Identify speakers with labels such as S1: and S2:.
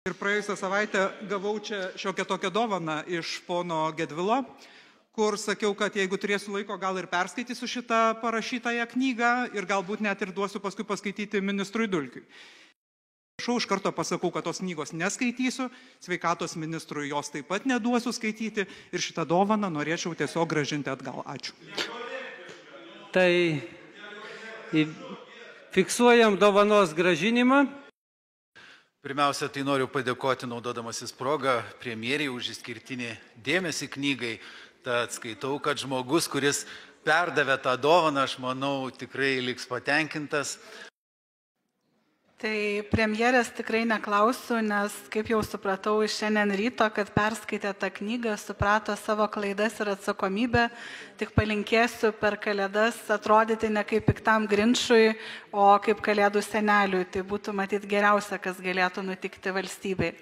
S1: Ir praėjusią savaitę gavau čia šiokią tokią dovaną iš pono Gedvilo, kur sakiau, kad jeigu turėsiu laiko, gal ir perskaitysiu šitą parašytąją knygą ir galbūt net ir duosiu paskui paskaityti ministrui Dulkiui. Prašau, iš karto pasakau, kad tos knygos neskaitysiu, sveikatos ministrui jos taip pat neduosiu skaityti ir šitą dovaną norėčiau tiesiog grąžinti atgal. Ačiū.
S2: Tai fiksuojam dovanos grąžinimą.
S3: Pirmiausia, tai noriu padėkoti, naudodamasis progą, premjeriai už išskirtinį dėmesį knygai. Tad skaitau, kad žmogus, kuris perdavė tą dovaną, aš manau, tikrai liks patenkintas.
S4: Tai premjerės tikrai neklausiu, nes kaip jau supratau iš šiandien ryto, kad perskaitė tą knygą, suprato savo klaidas ir atsakomybę, tik palinkėsiu per Kalėdas atrodyti ne kaip piktam Grinčui, o kaip Kalėdų seneliui. Tai būtų matyt geriausia, kas galėtų nutikti valstybei.